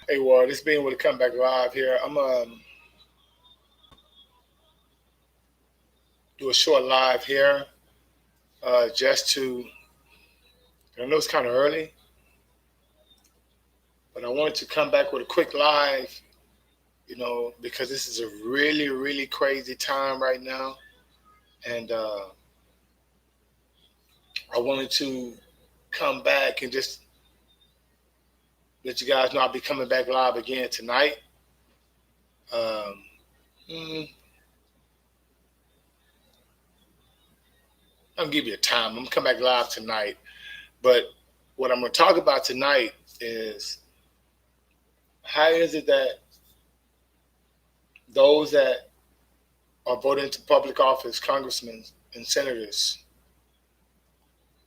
Hey, Ward, it's being able to come back live here. I'm do a short live here, just to. I know it's kind of early, but I wanted to come back with a quick live. Because this is a really, really crazy time right now, and I wanted to come back and just let you guys know I'll be coming back live again tonight. Um, mm, I'll give you a time. I'm gonna come back live tonight, but what I'm gonna talk about tonight is how is it that those that are voted into public office, congressmen and senators,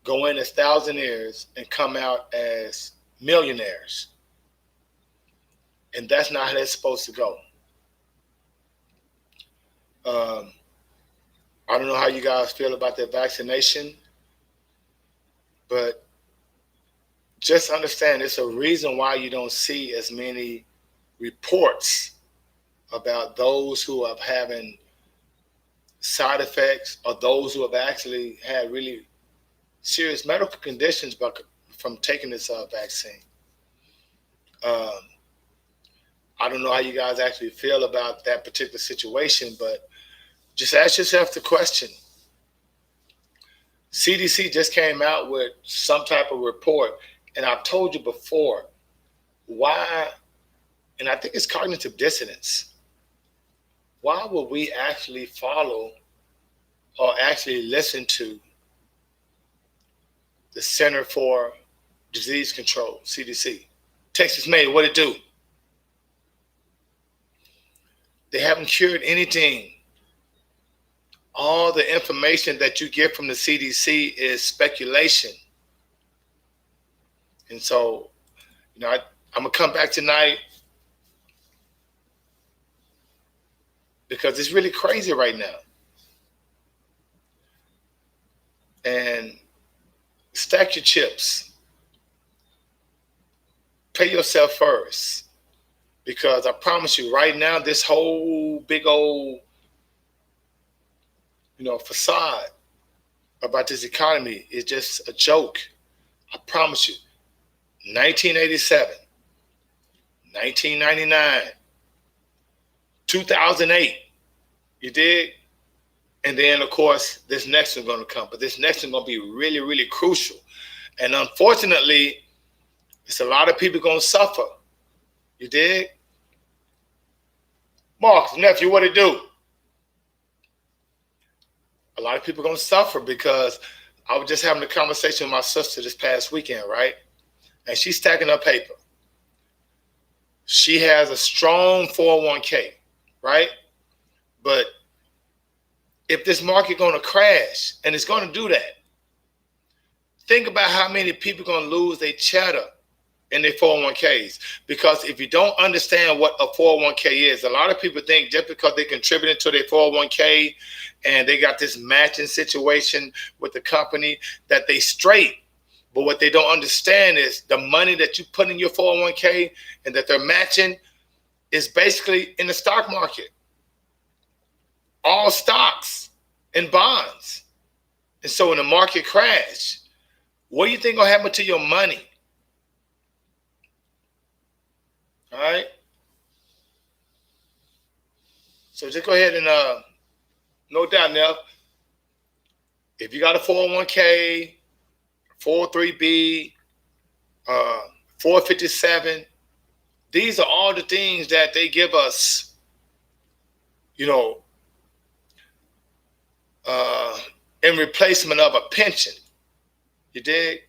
go in as thousandaires and come out as millionaires. And that's not how that's supposed to go. Um, I don't know how you guys feel about that vaccination, but just understand it's a reason why you don't see as many reports about those who are having side effects or those who have actually had really serious medical conditions from taking this vaccine. Um, I don't know how you guys actually feel about that particular situation, but just ask yourself the question. CDC just came out with some type of report, and I've told you before why, and I think it's cognitive dissonance. Why would we actually follow or actually listen to the Center for Disease Control, CDC? Texas made what it do. They haven't cured anything. All the information that you get from the CDC is speculation. And so, I'm going to come back tonight because it's really crazy right now. And stack your chips. Pay yourself first. Because I promise you, right now, this whole big old, facade about this economy is just a joke. I promise you. 1987, 1999, 2008, you dig? And then, of course, this next one's going to come. But this next one's going to be really, really crucial. And unfortunately, it's a lot of people going to suffer. You dig? Mark, nephew, what it do? A lot of people are going to suffer because I was just having a conversation with my sister this past weekend, right? And she's stacking up paper. She has a strong 401k, right? But if this market going to crash, and it's going to do that, think about how many people are going to lose their cheddar in their 401ks. Because if you don't understand what a 401k is, a lot of people think just because they contributed to their 401k and they got this matching situation with the company that they straight. But what they don't understand is the money that you put in your 401k and that they're matching is basically in the stock market. All stocks and bonds. And so when the market crash, what do you think gonna happen to your money? All right. So just go ahead and no doubt, Neff, if you got a 401k, 403b, 457, these are all the things that they give us, in replacement of a pension. You dig?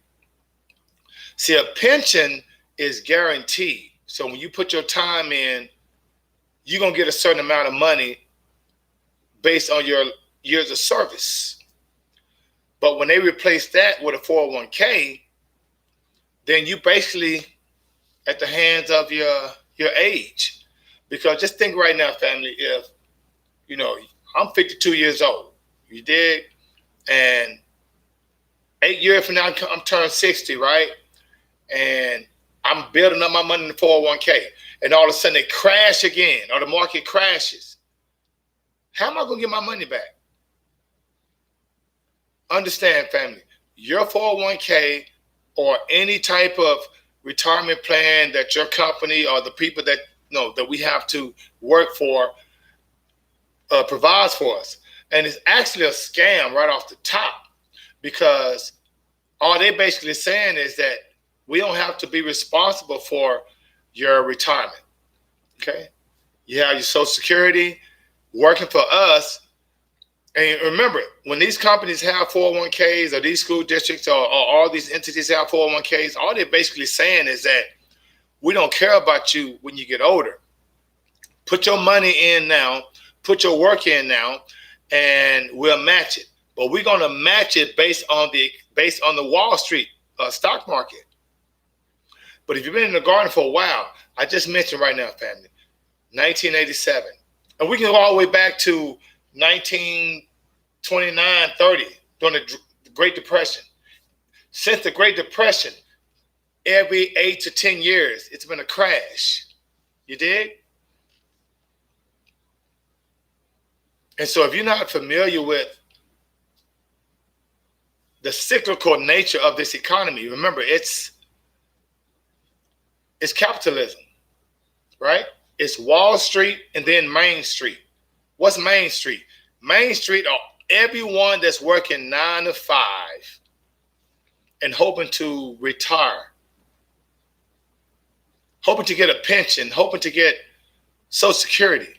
See, a pension is guaranteed. So when you put your time in, you're going to get a certain amount of money based on your years of service. But when they replace that with a 401k, then you basically at the hands of your age. Because just think right now, family, if, I'm 52 years old, you dig? And 8 years from now, I'm turning 60, right? And I'm building up my money in the 401k, and all of a sudden they crash again, or the market crashes. How am I going to get my money back? Understand, family, your 401k or any type of retirement plan that your company or the people that that we have to work for provides for us. And it's actually a scam right off the top, because all they're basically saying is that we don't have to be responsible for your retirement. Okay? You have your Social Security working for us. And remember, when these companies have 401ks, or these school districts, or all these entities have 401ks, all they're basically saying is that we don't care about you when you get older. Put your money in now, put your work in now, and we'll match it. But we're going to match it based on the Wall Street stock market. But if you've been in the garden for a while, I just mentioned right now, family, 1987. And we can go all the way back to 1929, 30, during the Great Depression. Since the Great Depression, every 8 to 10 years, it's been a crash. You dig? And so if you're not familiar with the cyclical nature of this economy, remember, it's capitalism, right? It's Wall Street and then Main Street. What's Main Street? Main Street are everyone that's working 9 to 5 and hoping to retire, hoping to get a pension, hoping to get Social Security.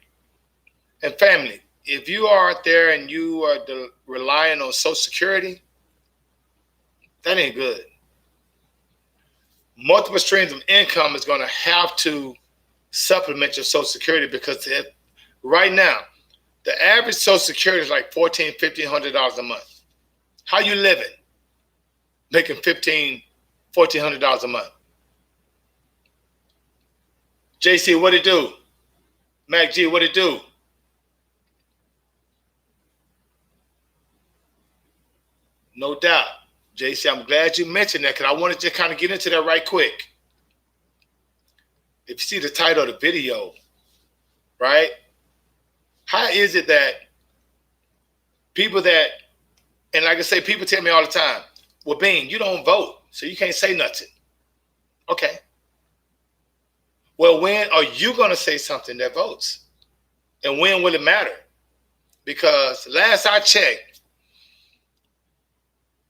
And family, if you are out there and you are relying on Social Security, that ain't good. Multiple streams of income is going to have to supplement your Social Security, because right now, the average Social Security is like $1,400, $1,500 a month. How you living? Making $1,400, $1,500 a month. JC, what it do? Mac G, what it do? No doubt. JC, I'm glad you mentioned that, because I wanted to kind of get into that right quick. If you see the title of the video, right? How is it that people that, and like I say, people tell me all the time, well, Bean, you don't vote, so you can't say nothing. Okay. Well, when are you going to say something that votes? And when will it matter? Because last I checked,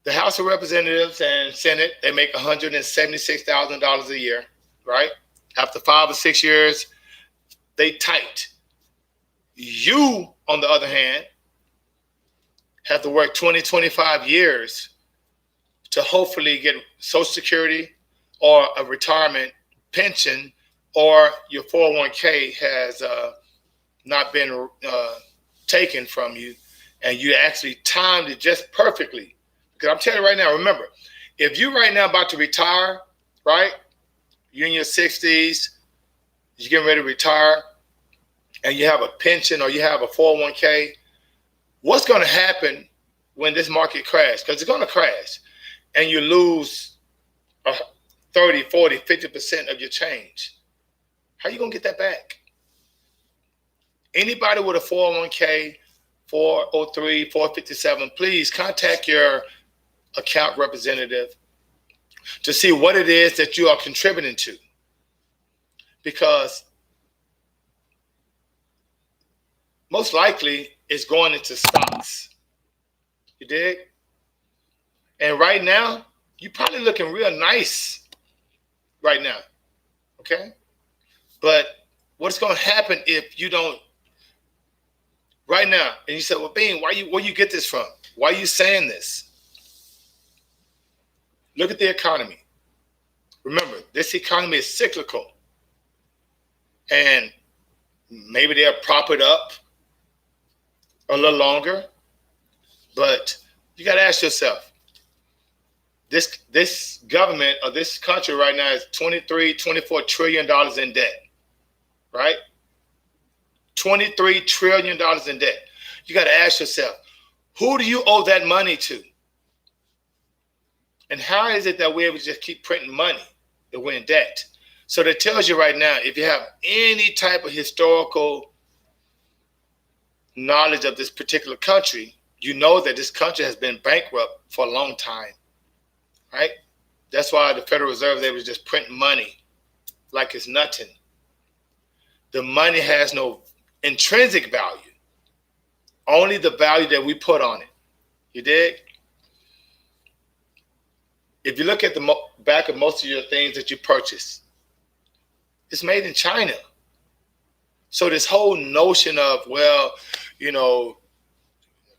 the House of Representatives and Senate, they make $176,000 a year, right? After 5 or 6 years, they tight. You, on the other hand, have to work 20, 25 years to hopefully get Social Security or a retirement pension, or your 401k has not been taken from you, and you actually timed it just perfectly. Because I'm telling you right now, remember, if you right now about to retire, right? You're in your 60s, you're getting ready to retire, and you have a pension or you have a 401k, what's going to happen when this market crashes? Because it's going to crash, and you lose 30, 40, 50% of your change. How are you going to get that back? Anybody with a 401k, 403, 457, please contact your account representative to see what it is that you are contributing to. Because most likely it's going into stocks. You dig? And right now, you're probably looking real nice right now. Okay? But what's going to happen if you don't right now? And you say, well, Bean, where you get this from? Why are you saying this? Look at the economy. Remember, this economy is cyclical. And maybe they'll prop it up a little longer. But you got to ask yourself, this government or this country right now is $24 trillion in debt. Right? $23 trillion in debt. You got to ask yourself, who do you owe that money to? And how is it that we're able to just keep printing money? It went in debt. So that tells you right now, if you have any type of historical knowledge of this particular country, you know that this country has been bankrupt for a long time, right? That's why the Federal Reserve is able to just print money like it's nothing. The money has no intrinsic value, only the value that we put on it. You dig? If you look at the back of most of your things that you purchase, it's made in China. So this whole notion of, well,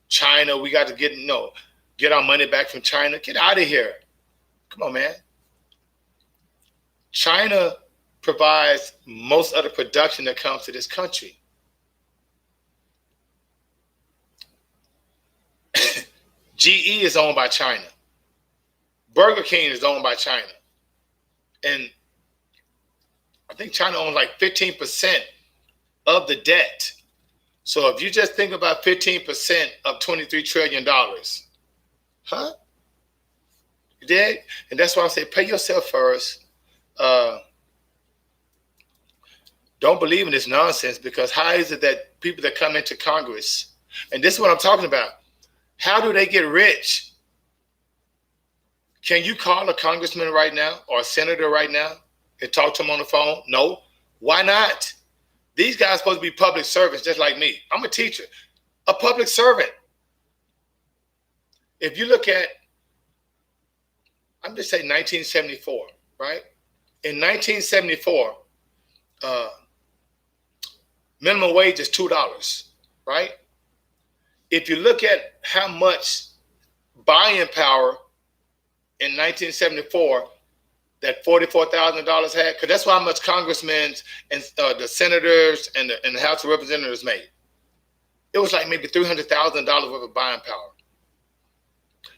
China, we got to get our money back from China. Get out of here. Come on, man. China provides most of the production that comes to this country. GE is owned by China. Burger King is owned by China. And I think China owns like 15% of the debt. So if you just think about 15% of $23 trillion, huh? You did? And that's why I say pay yourself first. Don't believe in this nonsense, because how is it that people that come into Congress, and this is what I'm talking about, how do they get rich? Can you call a congressman right now or a senator right now and talk to them on the phone? No. Why not? These guys are supposed to be public servants just like me. I'm a teacher, a public servant. If you look at, I'm just saying 1974, right? In 1974, minimum wage is $2, right? If you look at how much buying power in 1974 that $44,000 had, because that's how much congressmen and the senators and the House of Representatives made. It was like maybe $300,000 worth of buying power.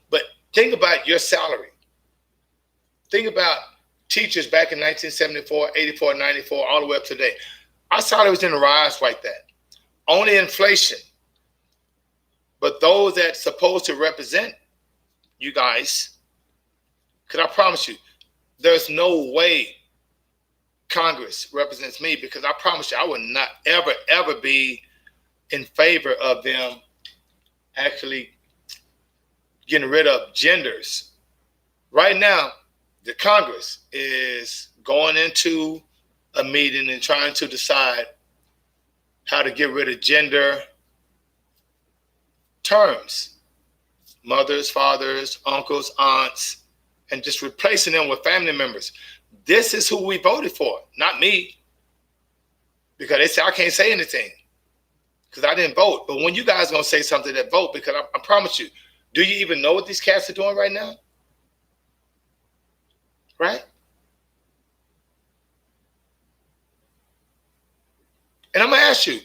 But think about your salary. Think about teachers back in 1974, 84, 94, all the way up to today. Our salaries didn't rise like that. Only inflation. But those that's supposed to represent you guys, because I promise you, there's no way Congress represents me, because I promise you, I would not ever, ever be in favor of them actually getting rid of genders. Right now, the Congress is going into a meeting and trying to decide how to get rid of gender terms. Mothers, fathers, uncles, aunts, and just replacing them with family members. This is who we voted for, not me. Because they say I can't say anything because I didn't vote. But when you guys are going to say something that vote, because I promise you, do you even know what these cats are doing right now? Right? And I'm going to ask you,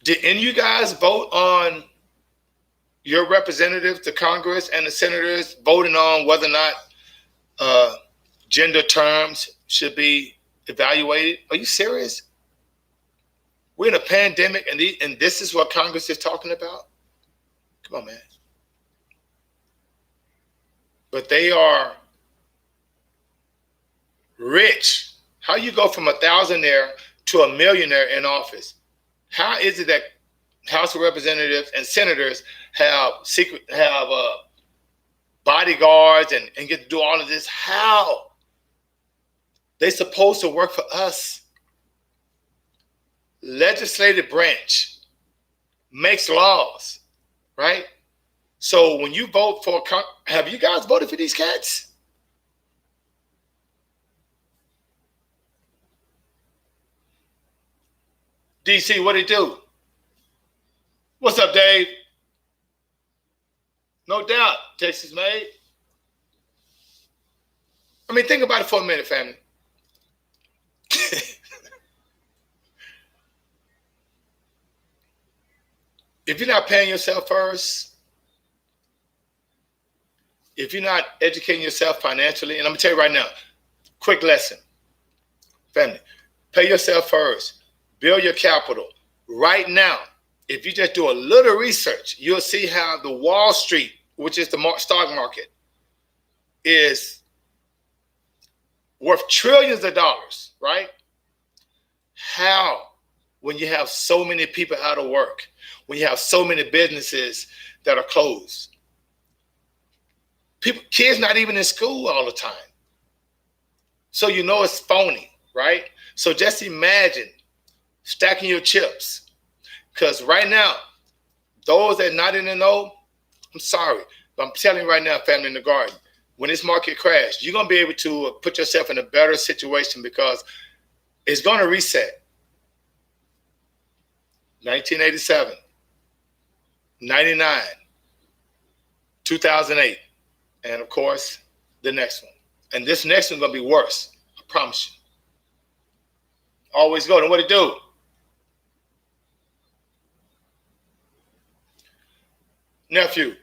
did any of you guys vote on your representatives, the Congress and the senators, voting on whether or not gender terms should be evaluated? Are you serious? We're in a pandemic, and this is what Congress is talking about? Come on, man. But they are rich. How you go from a thousandaire to a millionaire in office? How is it that House of Representatives and senators have bodyguards and get to do all of this? How? They're supposed to work for us. Legislative branch makes laws, right? So when you vote for, have you guys voted for these cats? DC, what it do? What's up, Dave? No doubt, Texas made. I mean, think about it for a minute, family. If you're not paying yourself first, if you're not educating yourself financially, and I'm going to tell you right now, quick lesson, family, pay yourself first, build your capital. Right now, if you just do a little research, you'll see how the Wall Street, which is the stock market, is worth trillions of dollars, right? How, when you have so many people out of work, when you have so many businesses that are closed, kids not even in school all the time. So you know it's phony, right? So just imagine stacking your chips. Because right now, those that are not in the know, I'm sorry, but I'm telling you right now, family in the garden, when this market crashes, you're going to be able to put yourself in a better situation because it's going to reset. 1987, 99, 2008, and of course, the next one. And this next one's going to be worse. I promise you. Always go. And what it do? Nephew,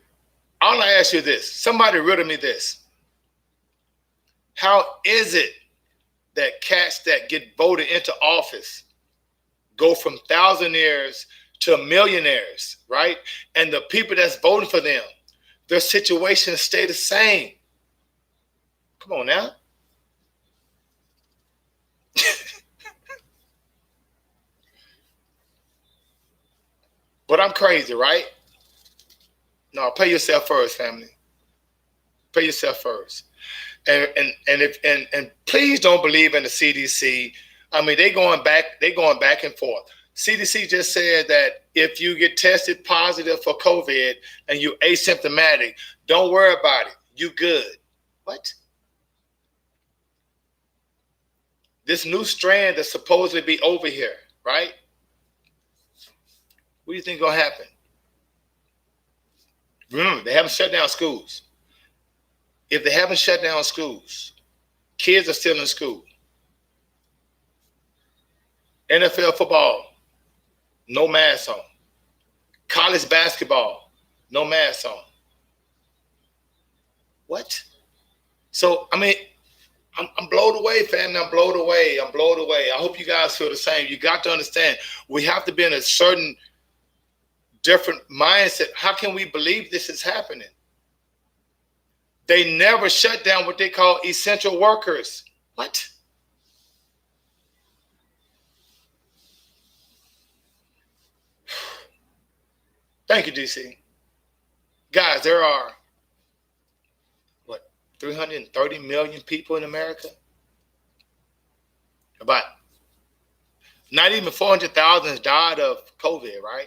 I want to ask you this. Somebody riddle me this. How is it that cats that get voted into office go from thousandaires to millionaires, right? And the people that's voting for them, their situations stay the same. Come on now. But I'm crazy, right? No, pay yourself first, family. Pay yourself first. And please don't believe in the CDC. I mean, they going back and forth. CDC just said that if you get tested positive for COVID and you're asymptomatic, don't worry about it. You good. What? This new strand that's supposedly be over here, right? What do you think gonna happen? Remember, they haven't shut down schools. If they haven't shut down schools, kids are still in school. NFL football, no mask on. College basketball, no mask on. What? So, I mean, I'm blown away, family. I'm blown away. I hope you guys feel the same. You got to understand, we have to be in a certain different mindset. How can we believe this is happening? They never shut down what they call essential workers. What? Thank you, DC. Guys, there are, 330 million people in America? About not even 400,000 has died of COVID, right?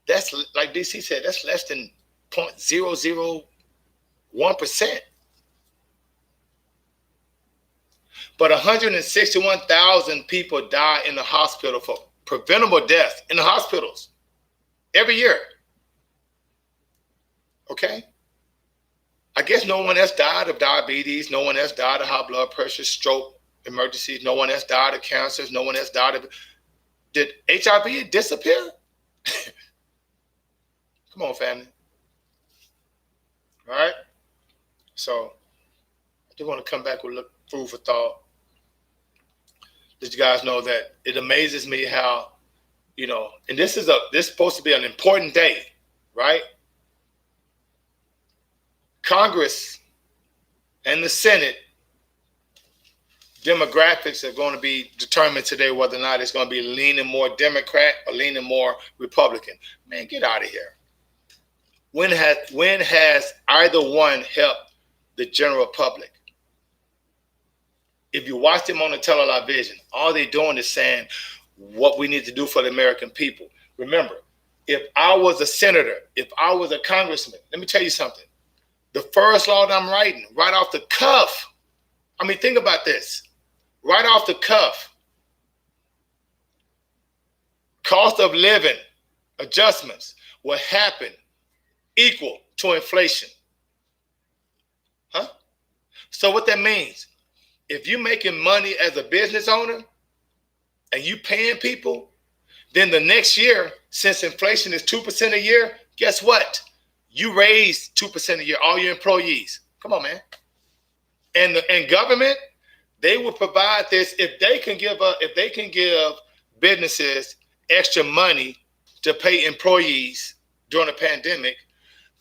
That's, like DC said, that's less than 0.001%. But 161,000 people die in the hospital for preventable death in the hospitals every year. Okay? I guess no one else died of diabetes. No one else died of high blood pressure, stroke, emergencies. No one else died of cancers. No one else died of... Did HIV disappear? Come on, family. All right? So, I just want to come back with a food for thought. Let you guys know that it amazes me how, and this is supposed to be an important day, right? Congress and the Senate demographics are going to be determined today whether or not it's going to be leaning more Democrat or leaning more Republican. Man, get out of here. When has either one helped the general public? If you watch them on the television, all they're doing is saying what we need to do for the American people. Remember, if I was a senator, if I was a congressman, let me tell you something. The first law that I'm writing, right off the cuff, I mean, think about this. Right off the cuff, cost of living adjustments will happen equal to inflation. Huh? So what that means, if you're making money as a business owner and you paying people, then the next year, since inflation is 2% a year, guess what? You raise 2% a year, all your employees. Come on, man. And government, they will provide this if they can give businesses extra money to pay employees during a pandemic,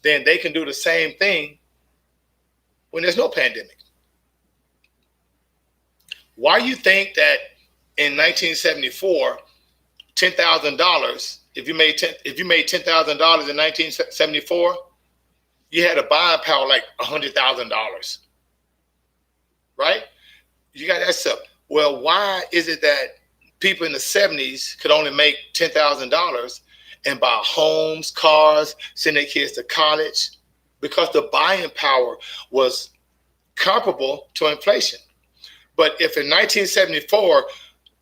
then they can do the same thing when there's no pandemic. Why you think that in 1974, $10,000, if you made $10,000 in 1974, you had a buying power like $100,000, right? You got that stuff. Well, why is it that people in the 70s could only make $10,000 and buy homes, cars, send their kids to college? Because the buying power was comparable to inflation. But if in 1974,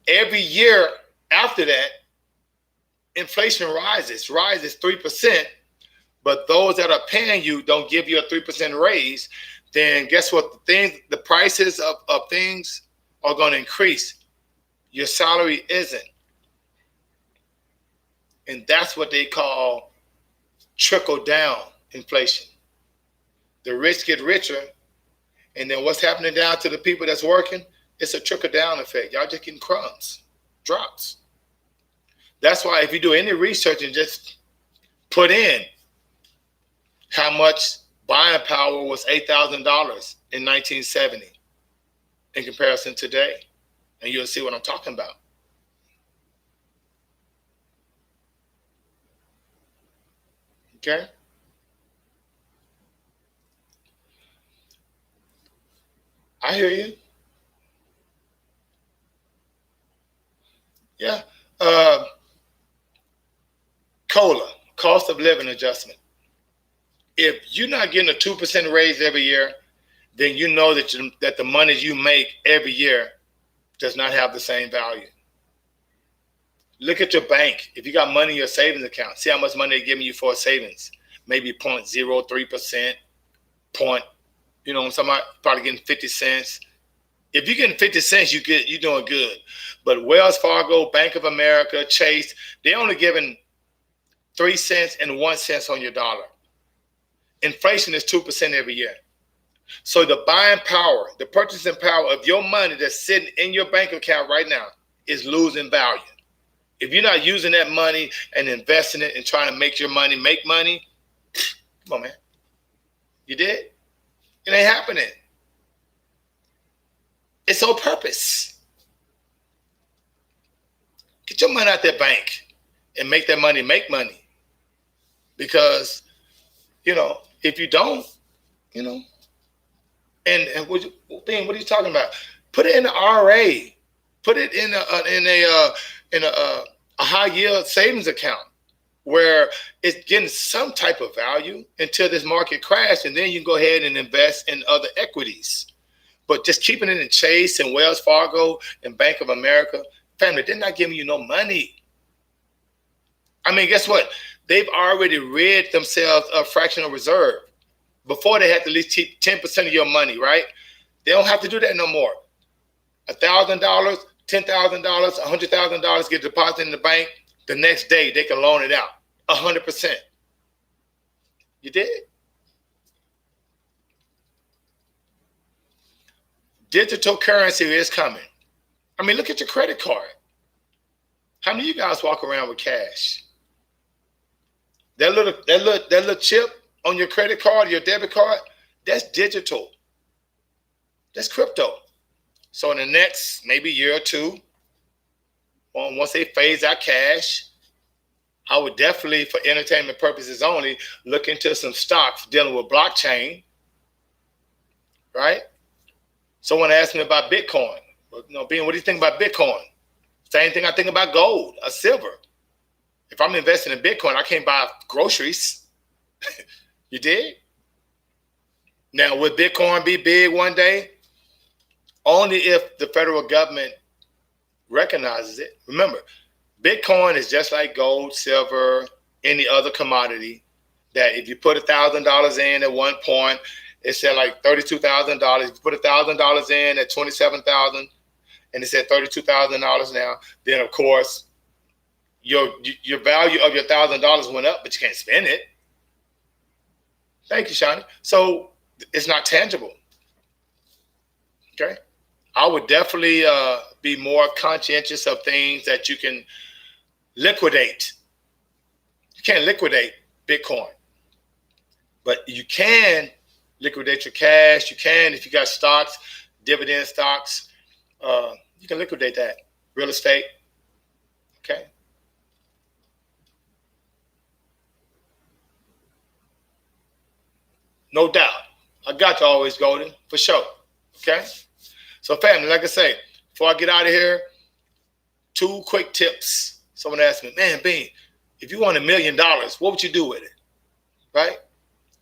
every year after that, inflation rises 3%, but those that are paying you don't give you a 3% raise, then guess what? The prices of things are going to increase. Your salary isn't. And that's what they call trickle down inflation. The rich get richer, and then what's happening down to the people that's working? It's a trickle down effect. Y'all just getting crumbs, drops. That's why if you do any research and just put in how much buying power was $8,000 in 1970 in comparison to today, and you'll see what I'm talking about. Okay? I hear you. Yeah. COLA, cost of living adjustment. If you're not getting a 2% raise every year, then you know that the money you make every year does not have the same value. Look at your bank. If you got money in your savings account, see how much money they're giving you for savings. Maybe 0.03%, somebody probably getting 50 cents. If you're getting 50 cents, you're doing good. But Wells Fargo, Bank of America, Chase, they're only giving 3 cents and 1 cent on your dollar. Inflation is 2% every year. So the buying power, the purchasing power of your money that's sitting in your bank account right now is losing value. If you're not using that money and investing it and trying to make your money make money, come on, man. You did? It ain't happening. It's on purpose. Get your money out that bank and make that money make money. Because, if you don't, and what are you talking about? Put it in the RA. Put it in a high yield savings account where it's getting some type of value until this market crash, and then you can go ahead and invest in other equities. But just keeping it in Chase and Wells Fargo and Bank of America, family, they're not giving you no money. I mean, guess what? They've already rid themselves of fractional reserve. Before they had to at least keep 10% of your money, right? They don't have to do that no more. $1,000, $10,000, $100,000 get deposited in the bank. The next day they can loan it out 100%. You did? Digital currency is coming. I mean, look at your credit card. How many of you guys walk around with cash? That little chip on your credit card, your debit card, that's digital. That's crypto. So in the next maybe year or two, once they phase out cash, I would definitely, for entertainment purposes only, look into some stocks dealing with blockchain, right? Someone asked me about Bitcoin. Ben, what do you think about Bitcoin? Same thing I think about gold or silver. If I'm investing in Bitcoin, I can't buy groceries. You did? Now, will Bitcoin be big one day? Only if the federal government recognizes it. Remember, Bitcoin is just like gold, silver, any other commodity that if you put $1,000 in at one point, it's at like $32,000. If you put $1,000 in at $27,000 and it's at $32,000 now, then of course your value of your $1,000 went up, but you can't spend it. Thank you, Shawnee. So it's not tangible. Okay. I would definitely be more conscientious of things that you can liquidate. You can't liquidate Bitcoin, but you can liquidate your cash. You can, if you got stocks, dividend stocks, You can liquidate that. Real estate. Okay. No doubt. I got you always, Golden, for sure. Okay. So, family, like I say, before I get out of here, 2 quick tips. Someone asked me, man, Bean, if you won $1 million, what would you do with it? Right?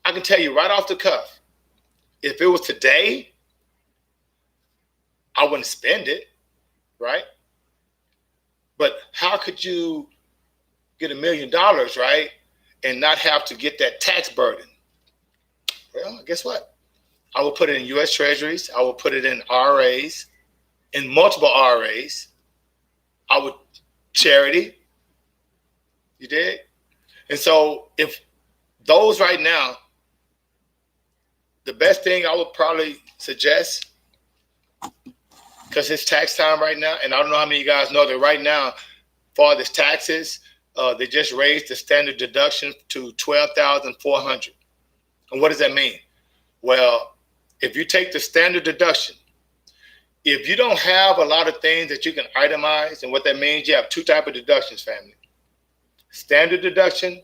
I can tell you right off the cuff, if it was today, I wouldn't spend it, right? But how could you get $1 million, right, and not have to get that tax burden? Well, guess what? I will put it in U.S. Treasuries. I will put it in RAs, in multiple RAs. I would charity. You did? And so if those right now, the best thing I would probably suggest, because it's tax time right now, and I don't know how many of you guys know that right now, for this taxes, they just raised the standard deduction to $12,400. And what does that mean? Well, if you take the standard deduction, if you don't have a lot of things that you can itemize, and what that means, you have 2 types of deductions, family. Standard deduction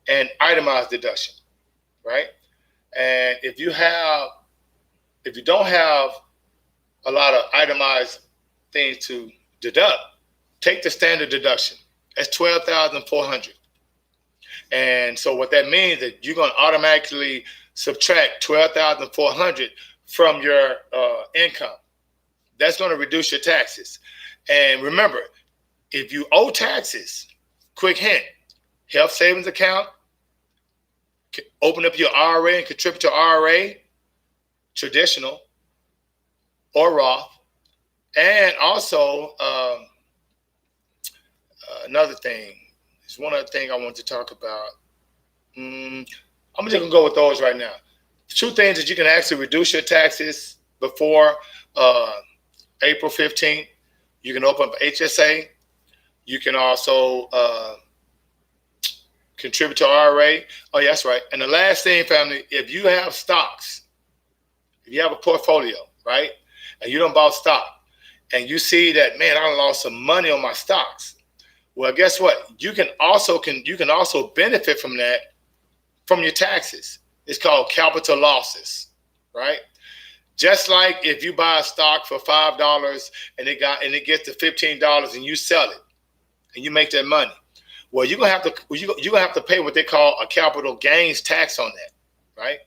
and itemized deduction, right? And if you don't have a lot of itemized things to deduct, take the standard deduction. That's $12,400. And so what that means is that you're going to automatically subtract $12,400 from your income. That's going to reduce your taxes. And remember, if you owe taxes, quick hint, health savings account, open up your IRA and contribute to RA, traditional or Roth. And also, another thing, there's one other thing I want to talk about. I'm just going to go with those right now. 2 things that you can actually reduce your taxes before April 15th. You can open up HSA. You can also contribute to RA. Oh, yeah, that's right. And the last thing, family, if you have stocks, if you have a portfolio, right, and you don't buy stock, and you see that, man, I lost some money on my stocks. Well, guess what? You can also benefit from that from your taxes. It's called capital losses, right? Just like if you buy a stock for $5 and it gets to $15 and you sell it and you make that money. Well, you're gonna have to pay what they call a capital gains tax on that, right?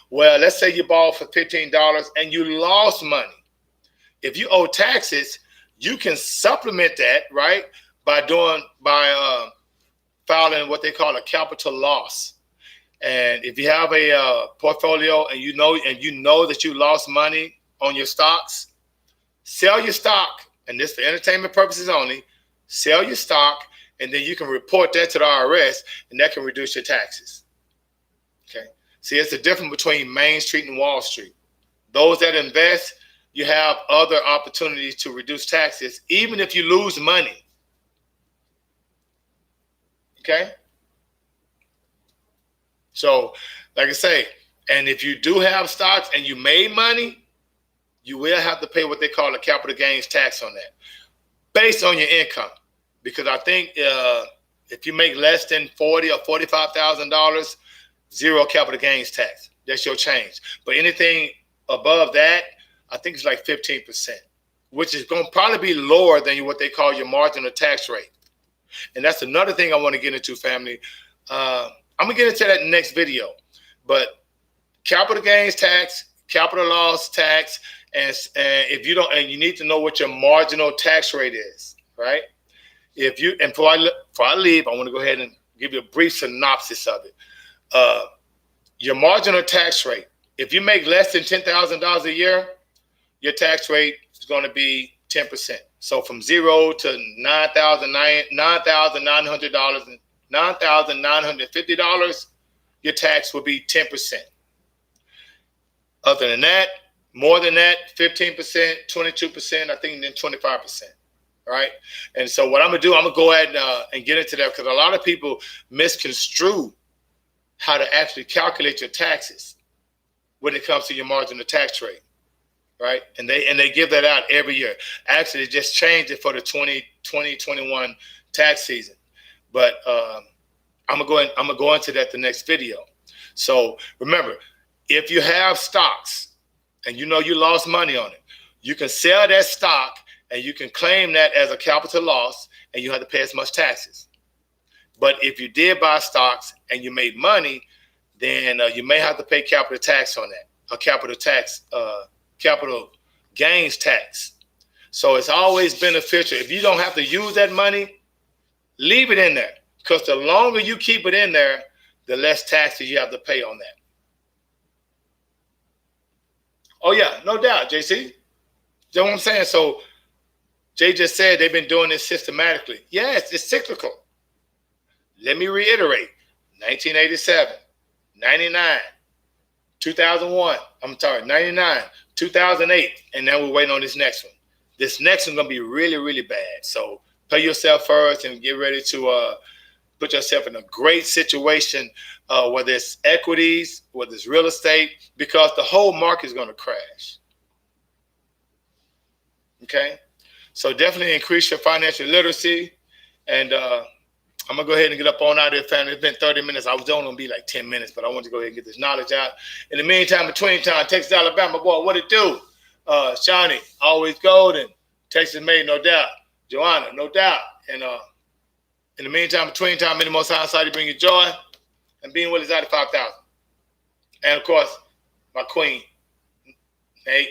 Well, let's say you bought for $15 and you lost money. If you owe taxes, you can supplement that, right, by filing what they call a capital loss. And if you have a portfolio and you know that you lost money on your stocks, sell your stock, and this for entertainment purposes only. Sell your stock, and then you can report that to the IRS, and that can reduce your taxes. Okay. See, it's the difference between Main Street and Wall Street. Those that invest, you have other opportunities to reduce taxes, even if you lose money. Okay. So, like I say, and if you do have stocks and you made money, you will have to pay what they call a capital gains tax on that, based on your income. Because I think if you make less than $40,000 or $45,000, zero capital gains tax. That's your change. But anything above that, I think it's like 15%, which is going to probably be lower than what they call your marginal tax rate. And that's another thing I want to get into, family. I'm gonna get into that in the next video, but capital gains tax, capital loss tax, and if you don't, and you need to know what your marginal tax rate is, right? Before I leave, I want to go ahead and give you a brief synopsis of it. Your marginal tax rate, if you make less than $10,000 a year, your tax rate is going to be 10%. So from $0 to $9,900. $9,950, your tax will be 10%. Other than that, more than that, 15%, 22%, I think then 25%. Right? And so what I'm gonna do, I'm gonna go ahead and get into that, because a lot of people misconstrue how to actually calculate your taxes when it comes to your marginal tax rate. right? And they give that out every year. Actually, they just changed it for the 2021 tax season. But I'm gonna go into that the next video. So remember, if you have stocks and you know you lost money on it, you can sell that stock and you can claim that as a capital loss, and you have to pay as much taxes. But if you did buy stocks and you made money, then you may have to pay capital tax on that, a capital gains tax. So it's always beneficial. If you don't have to use that money, leave it in there, because the longer you keep it in there, the less taxes you have to pay on that. Oh yeah, no doubt, JC. You know what I'm saying? So Jay just said they've been doing this systematically. Yes, it's cyclical. Let me reiterate: 1987, 99, 2001. I'm sorry, 99, 2008, and now we're waiting on this next one. This next one's gonna be really, really bad. So pay yourself first and get ready to put yourself in a great situation, whether it's equities, whether it's real estate, because the whole market is gonna crash. Okay, so definitely increase your financial literacy, and I'm gonna go ahead and get up on out of here, family. It's been 30 minutes. I was only gonna be like 10 minutes, but I wanted to go ahead and get this knowledge out. In the meantime, between time, Texas, Alabama, boy, what it do? Shawnee, always golden. Texas made, no doubt. Joanna, no doubt. And in the meantime, between time, many most high side to bring you joy, and being with is out of 5,000. And of course, my queen, Nate.